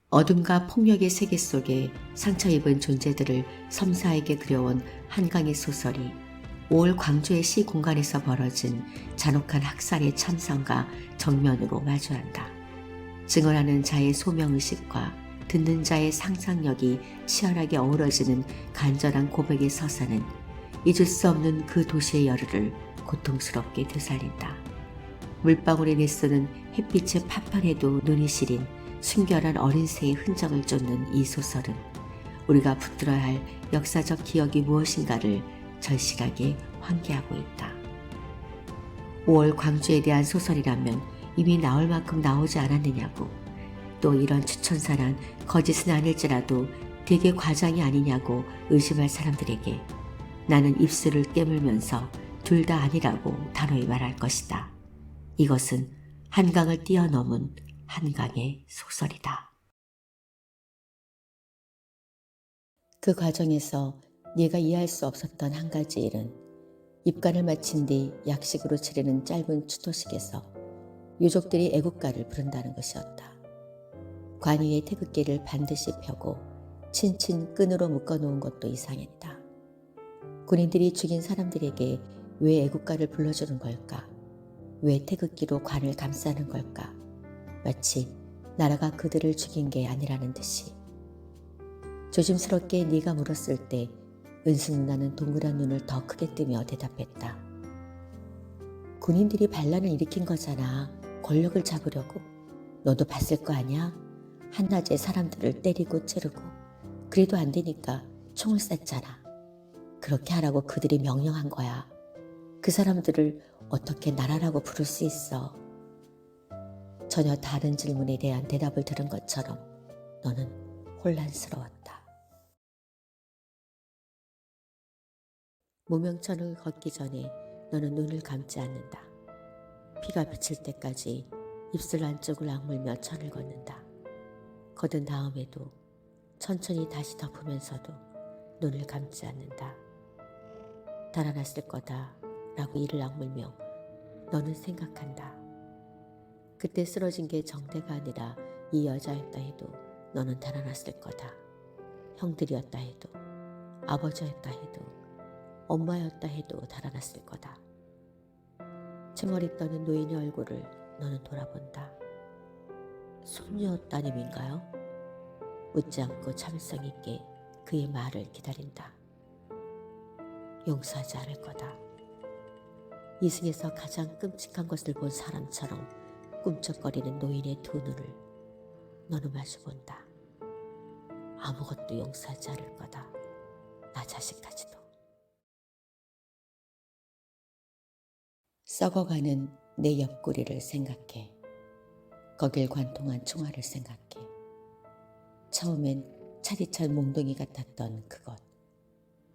어둠과 폭력의 세계 속에 상처 입은 존재들을 섬세하게 그려온 한강의 소설이 5월 광주의 시 공간에서 벌어진 잔혹한 학살의 참상과 정면으로 마주한다. 증언하는 자의 소명의식과 듣는 자의 상상력이 치열하게 어우러지는 간절한 고백의 서사는 잊을 수 없는 그 도시의 열흘을 고통스럽게 되살린다. 물방울에 내쓰는 햇빛의 파판에도 눈이 시린 순결한 어린 새의 흔적을 쫓는 이 소설은 우리가 붙들어야 할 역사적 기억이 무엇인가를 절실하게 환기하고 있다. 5월 광주에 대한 소설이라면 이미 나올 만큼 나오지 않았느냐고, 또 이런 추천사란 거짓은 아닐지라도 되게 과장이 아니냐고 의심할 사람들에게 나는 입술을 깨물면서 둘 다 아니라고 단호히 말할 것이다. 이것은 한강을 뛰어넘은 한강의 소설이다. 그 과정에서 네가 이해할 수 없었던 한 가지 일은 입간을 마친 뒤 약식으로 치르는 짧은 추도식에서 유족들이 애국가를 부른다는 것이었다. 관 위에 태극기를 반드시 펴고 친친 끈으로 묶어놓은 것도 이상했다. 군인들이 죽인 사람들에게 왜 애국가를 불러주는 걸까? 왜 태극기로 관을 감싸는 걸까? 마치 나라가 그들을 죽인 게 아니라는 듯이. 조심스럽게 네가 물었을 때 은수 누나는 동그란 눈을 더 크게 뜨며 대답했다. 군인들이 반란을 일으킨 거잖아. 권력을 잡으려고. 너도 봤을 거 아니야? 한낮에 사람들을 때리고 찌르고. 그래도 안 되니까 총을 쐈잖아. 그렇게 하라고 그들이 명령한 거야. 그 사람들을 어떻게 나라라고 부를 수 있어? 전혀 다른 질문에 대한 대답을 들은 것처럼 너는 혼란스러웠다. 무명천을 걷기 전에 너는 눈을 감지 않는다. 피가 비칠 때까지 입술 안쪽을 악물며 천을 걷는다. 걷은 다음에도 천천히 다시 덮으면서도 눈을 감지 않는다. 달아났을 거다 라고 이를 악물며 너는 생각한다. 그때 쓰러진 게 정대가 아니라 이 여자였다 해도 너는 달아났을 거다. 형들이었다 해도, 아버지였다 해도, 엄마였다 해도 달아났을 거다. 채머리 떠는 노인의 얼굴을 너는 돌아본다. 손녀 따님인가요? 묻지 않고 참을성 있게 그의 말을 기다린다. 용서하지 않을 거다. 이승에서 가장 끔찍한 것을 본 사람처럼 꿈쩍거리는 노인의 두 눈을 너는 마주본다. 아무것도 용서하지 않을 거다. 나 자신까지도. 썩어가는 내 옆구리를 생각해. 거길 관통한 총알을 생각해. 처음엔 차디찬 몽둥이 같았던 그것.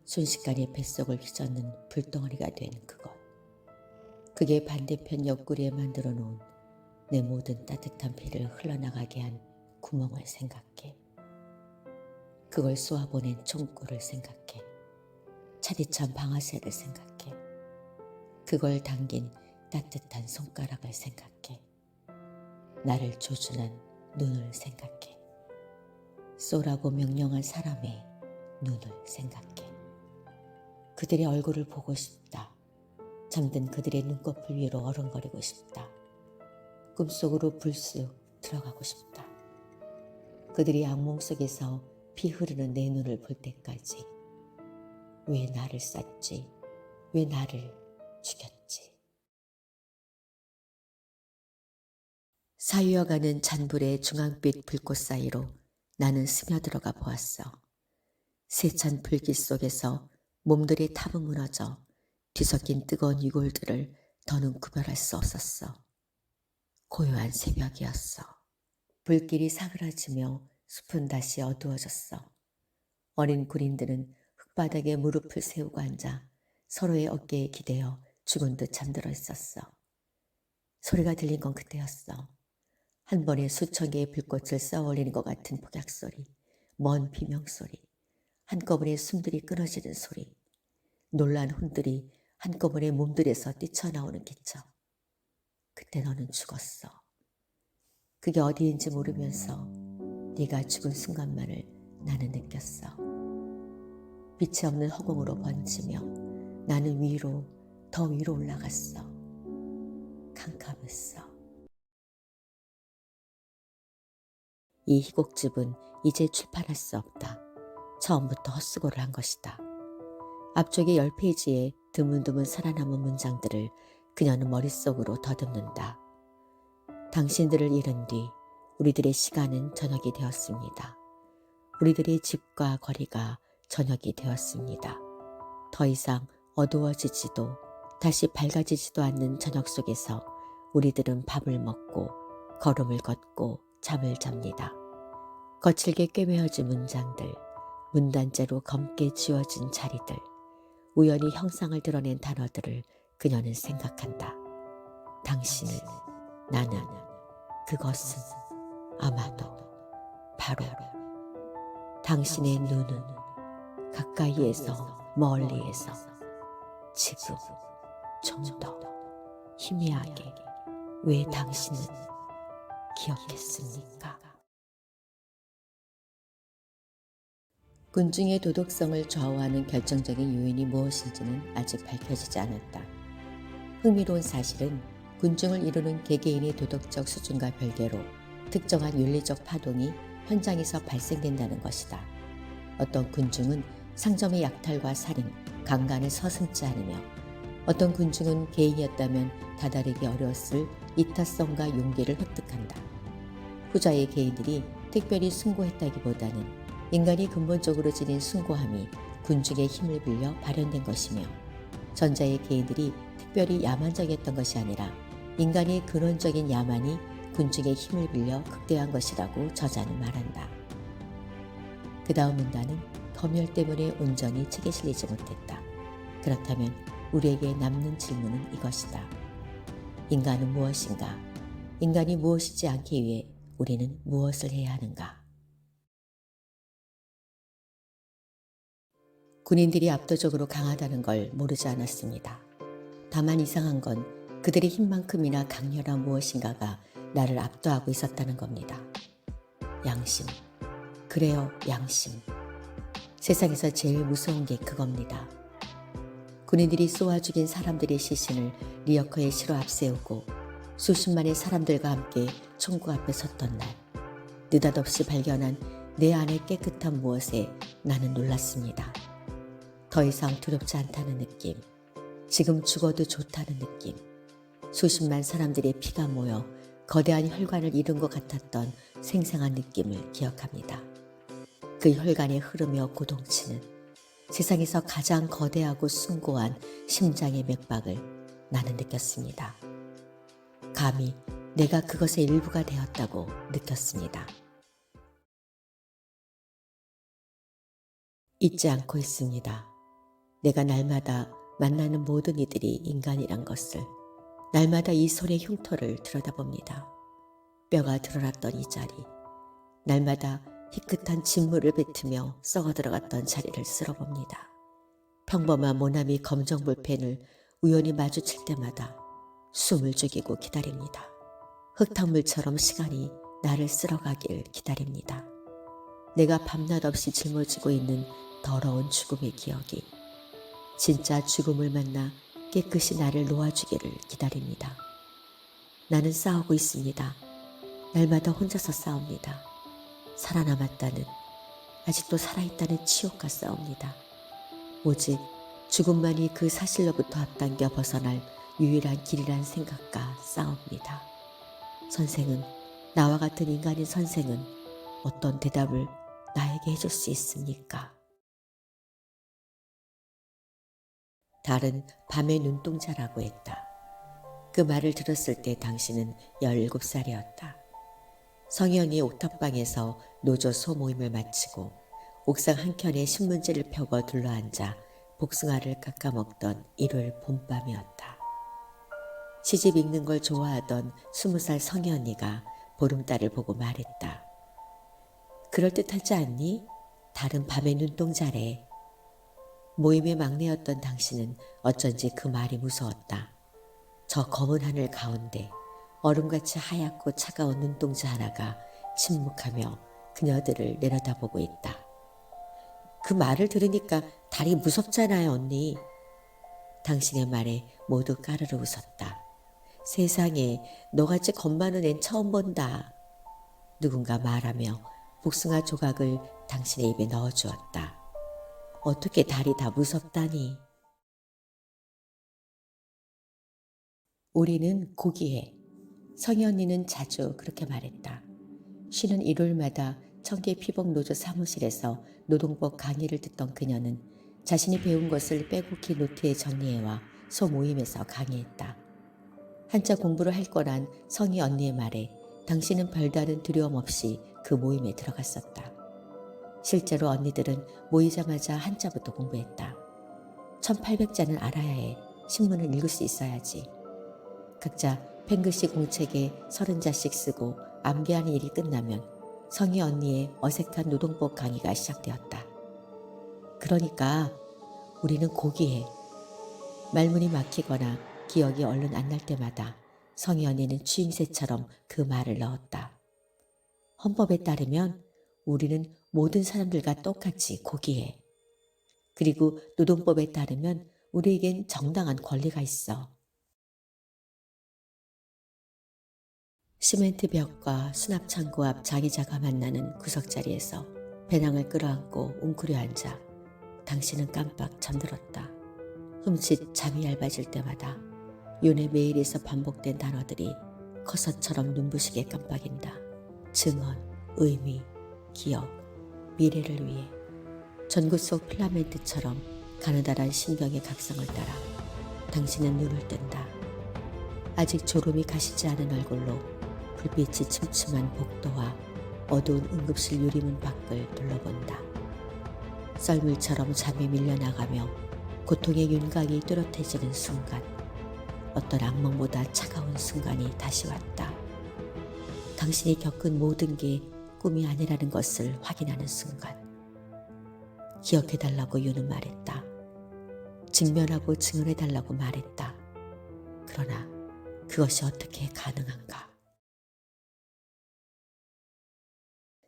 순식간에 뱃속을 휘젓는 불덩어리가 된 그것. 그게 반대편 옆구리에 만들어 놓은 내 모든 따뜻한 피를 흘러나가게 한 구멍을 생각해. 그걸 쏘아보낸 총구를 생각해. 차디찬 방아쇠를 생각해. 그걸 당긴 따뜻한 손가락을 생각해. 나를 조준한 눈을 생각해. 쏘라고 명령한 사람의 눈을 생각해. 그들의 얼굴을 보고 싶다. 잠든 그들의 눈꺼풀 위로 어른거리고 싶다. 꿈속으로 불쑥 들어가고 싶다. 그들이 악몽 속에서 피 흐르는 내 눈을 볼 때까지. 왜 나를 쐈지? 왜 나를 죽였지? 사유어가는 잔불의 중앙빛 불꽃 사이로 나는 스며들어가 보았어. 세찬 불길 속에서 몸들이 타부 무너져 뒤섞인 뜨거운 유골들을 더는 구별할 수 없었어. 고요한 새벽이었어. 불길이 사그라지며 숲은 다시 어두워졌어. 어린 군인들은 흙바닥에 무릎을 세우고 앉아 서로의 어깨에 기대어 죽은 듯 잠들어 있었어. 소리가 들린 건 그때였어. 한 번에 수천 개의 불꽃을 쏘아올리는 것 같은 폭약소리, 먼 비명소리, 한꺼번에 숨들이 끊어지는 소리, 놀란 혼들이 한꺼번에 몸들에서 뛰쳐나오는 기척. 그때 너는 죽었어. 그게 어디인지 모르면서 네가 죽은 순간만을 나는 느꼈어. 빛이 없는 허공으로 번지며 나는 위로, 더 위로 올라갔어. 캄캄했어. 이 희곡집은 이제 출판할 수 없다. 처음부터 헛수고를 한 것이다. 앞쪽의 10페이지에 드문드문 살아남은 문장들을 그녀는 머릿속으로 더듬는다. 당신들을 잃은 뒤 우리들의 시간은 저녁이 되었습니다. 우리들의 집과 거리가 저녁이 되었습니다. 더 이상 어두워지지도 다시 밝아지지도 않는 저녁 속에서 우리들은 밥을 먹고 걸음을 걷고 잠을 잡니다. 거칠게 꿰매어진 문장들, 문단째로 검게 지워진 자리들, 우연히 형상을 드러낸 단어들을 그녀는 생각한다. 당신을, 나는, 그것은, 아마도, 바로. 당신의 눈은 가까이에서 멀리에서 지금 좀 더 희미하게 왜 당신은 기억했습니까? 군중의 도덕성을 좌우하는 결정적인 요인이 무엇인지는 아직 밝혀지지 않았다. 흥미로운 사실은 군중을 이루는 개개인의 도덕적 수준과 별개로 특정한 윤리적 파동이 현장에서 발생된다는 것이다. 어떤 군중은 상점의 약탈과 살인, 강간을 서슴지 않으며 어떤 군중은 개인이었다면 다다르기 어려웠을 이타성과 용기를 획득한다. 후자의 개인들이 특별히 숭고했다기보다는 인간이 근본적으로 지닌 숭고함이 군중의 힘을 빌려 발현된 것이며 전자의 개인들이 특별히 야만적이었던 것이 아니라 인간의 근원적인 야만이 군중의 힘을 빌려 극대화한 것이라고 저자는 말한다. 그 다음 문단은 검열 때문에 온전히 책에 실리지 못했다. 그렇다면 우리에게 남는 질문은 이것이다. 인간은 무엇인가? 인간이 무엇이지 않기 위해 우리는 무엇을 해야 하는가? 군인들이 압도적으로 강하다는 걸 모르지 않았습니다. 다만 이상한 건 그들의 힘만큼이나 강렬한 무엇인가가 나를 압도하고 있었다는 겁니다. 양심. 그래요, 양심. 세상에서 제일 무서운 게 그겁니다. 군인들이 쏘아 죽인 사람들의 시신을 리어커에 실어 앞세우고 수십만의 사람들과 함께 총구 앞에 섰던 날, 느닷없이 발견한 내 안의 깨끗한 무엇에 나는 놀랐습니다. 더 이상 두렵지 않다는 느낌, 지금 죽어도 좋다는 느낌, 수십만 사람들의 피가 모여 거대한 혈관을 이룬 것 같았던 생생한 느낌을 기억합니다. 그 혈관에 흐르며 고동치는 세상에서 가장 거대하고 숭고한 심장의 맥박을 나는 느꼈습니다. 감히 내가 그것의 일부가 되었다고 느꼈습니다. 잊지 않고 있습니다. 내가 날마다 만나는 모든 이들이 인간이란 것을. 날마다 이 손의 흉터를 들여다봅니다. 뼈가 드러났던 이 자리. 날마다 희끗한 진물을 뱉으며 썩어 들어갔던 자리를 쓸어봅니다. 평범한 모나미 검정 볼펜을 우연히 마주칠 때마다 숨을 죽이고 기다립니다. 흙탕물처럼 시간이 나를 쓸어가길 기다립니다. 내가 밤낮 없이 짊어지고 있는 더러운 죽음의 기억이 진짜 죽음을 만나 깨끗이 나를 놓아주기를 기다립니다. 나는 싸우고 있습니다. 날마다 혼자서 싸웁니다. 살아남았다는, 아직도 살아있다는 치욕과 싸웁니다. 오직 죽음만이 그 사실로부터 앞당겨 벗어날 유일한 길이란 생각과 싸웁니다. 선생은, 나와 같은 인간인 선생은 어떤 대답을 나에게 해줄 수 있습니까? 달은 밤의 눈동자라고 했다. 그 말을 들었을 때 당신은 17살이었다. 성현이 옥탑방에서 노조 소모임을 마치고 옥상 한켠에 신문지를 펴고 둘러앉아 복숭아를 깎아먹던 일요일 봄밤이었다. 시집 읽는 걸 좋아하던 20살 성현이가 보름달을 보고 말했다. 그럴듯하지 않니? 달은 밤의 눈동자래. 모임의 막내였던 당신은 어쩐지 그 말이 무서웠다. 저 검은 하늘 가운데 얼음같이 하얗고 차가운 눈동자 하나가 침묵하며 그녀들을 내려다보고 있다. 그 말을 들으니까 달이 무섭잖아요, 언니. 당신의 말에 모두 까르르 웃었다. 세상에 너같이 겁 많은 앤 처음 본다. 누군가 말하며 복숭아 조각을 당신의 입에 넣어주었다. 어떻게 달이 다 무섭다니. 우리는 고귀해. 성희 언니는 자주 그렇게 말했다. 쉬는 일요일마다 청계 피복노조 사무실에서 노동법 강의를 듣던 그녀는 자신이 배운 것을 빼곡히 노트에 정리해와 소모임에서 강의했다. 한자 공부를 할 거란 성희 언니의 말에 당신은 별다른 두려움 없이 그 모임에 들어갔었다. 실제로 언니들은 모이자마자 한자부터 공부했다. 1800자는 알아야 해. 신문을 읽을 수 있어야지. 각자 펜글씨 공책에 30자씩 쓰고 암기하는 일이 끝나면 성희 언니의 어색한 노동법 강의가 시작되었다. 그러니까 우리는 고귀해. 말문이 막히거나 기억이 얼른 안 날 때마다 성희 언니는 추임새처럼 그 말을 넣었다. 헌법에 따르면 우리는 모든 사람들과 똑같이 고귀해. 그리고 노동법에 따르면 우리에겐 정당한 권리가 있어. 시멘트 벽과 수납 창고 앞 장의자가 만나는 구석자리에서 배낭을 끌어안고 웅크려 앉아 당신은 깜빡 잠들었다. 흠칫 잠이 얇아질 때마다 윤의 메일에서 반복된 단어들이 커서처럼 눈부시게 깜빡인다. 증언, 의미, 기억, 미래를 위해 전구 속 필라멘트처럼 가느다란 신경의 각성을 따라 당신은 눈을 뜬다. 아직 졸음이 가시지 않은 얼굴로 불빛이 침침한 복도와 어두운 응급실 유리문 밖을 둘러본다. 썰물처럼 잠이 밀려나가며 고통의 윤곽이 뚜렷해지는 순간, 어떤 악몽보다 차가운 순간이 다시 왔다. 당신이 겪은 모든 게 꿈이 아니라는 것을 확인하는 순간. 기억해달라고 윤은 말했다. 직면하고 증언해달라고 말했다. 그러나 그것이 어떻게 가능한가?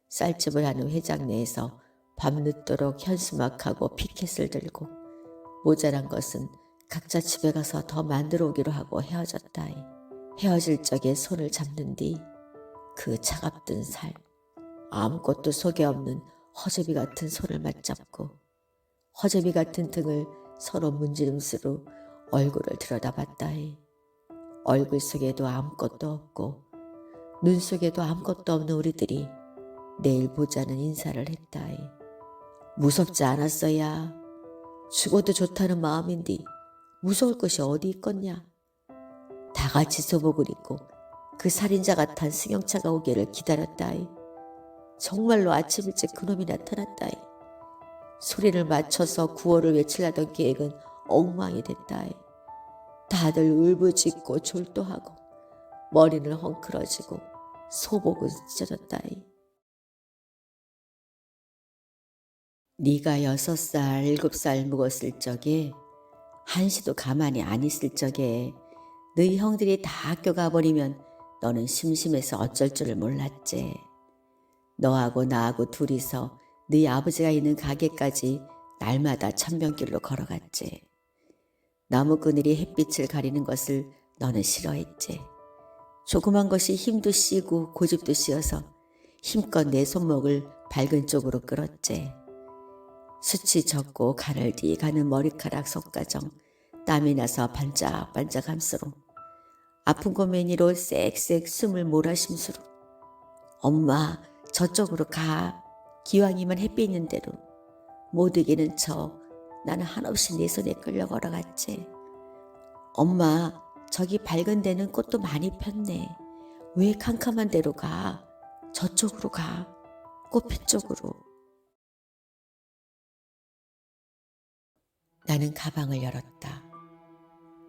쌀집을 하는 회장 내에서 밤늦도록 현수막하고 피켓을 들고 모자란 것은 각자 집에 가서 더 만들어 오기로 하고 헤어졌다이. 헤어질 적에 손을 잡는 뒤 그 차갑던 살, 아무것도 속에 없는 허접이 같은 손을 맞잡고 허접이 같은 등을 서로 문지름수로 얼굴을 들여다봤다이. 얼굴 속에도 아무것도 없고 눈 속에도 아무것도 없는 우리들이 내일 보자는 인사를 했다이. 무섭지 않았어야. 죽어도 좋다는 마음인데 무서울 것이 어디 있겠냐. 다 같이 소복을 입고 그 살인자가 탄 승용차가 오기를 기다렸다이. 정말로 아침 일찍 그놈이 나타났다이. 소리를 맞춰서 구호를 외치려던 계획은 엉망이 됐다이. 다들 울부짖고 졸도하고 머리는 헝클어지고 소복은 찢어졌다이. 네가 6살, 7살 묵었을 적에 한시도 가만히 안 있을 적에 너희 형들이 다 학교 가버리면 너는 심심해서 어쩔 줄을 몰랐지. 너하고 나하고 둘이서 네 아버지가 있는 가게까지 날마다 천변길로 걸어갔지. 나무 그늘이 햇빛을 가리는 것을 너는 싫어했지. 조그만 것이 힘도 씨고 고집도 씨어서 힘껏 내 손목을 밝은 쪽으로 끌었지. 수치 적고 가늘디 가는 머리카락 속가정 땀이 나서 반짝반짝 함수로 아픈 고매니로 쌕쌕 숨을 몰아심수로 엄마 저쪽으로 가. 기왕이면 햇빛 있는 대로. 못 이기는 척 나는 한없이 네 손에 끌려 걸어갔지. 엄마 저기 밝은 데는 꽃도 많이 폈네. 왜 캄캄한 데로 가. 저쪽으로 가. 꽃핀 쪽으로. 나는 가방을 열었다.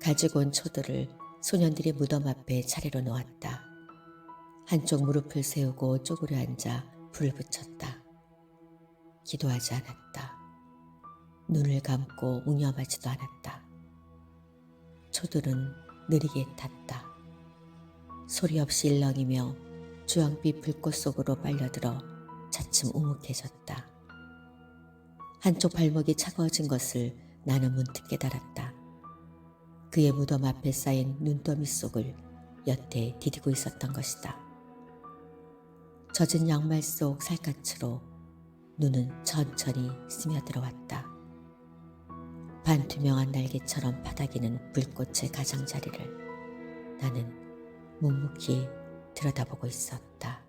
가지고 온 초들을 소년들이 무덤 앞에 차례로 놓았다. 한쪽 무릎을 세우고 쪼그려 앉아 불을 붙였다. 기도하지 않았다. 눈을 감고 웅념하지도 않았다. 초들은 느리게 탔다. 소리 없이 일렁이며 주황빛 불꽃 속으로 빨려들어 차츰 우묵해졌다. 한쪽 발목이 차가워진 것을 나는 문득 깨달았다. 그의 무덤 앞에 쌓인 눈더미 속을 여태 디디고 있었던 것이다. 젖은 양말 속 살갗으로 눈은 천천히 스며들어왔다. 반투명한 날개처럼 파닥이는 불꽃의 가장자리를 나는 묵묵히 들여다보고 있었다.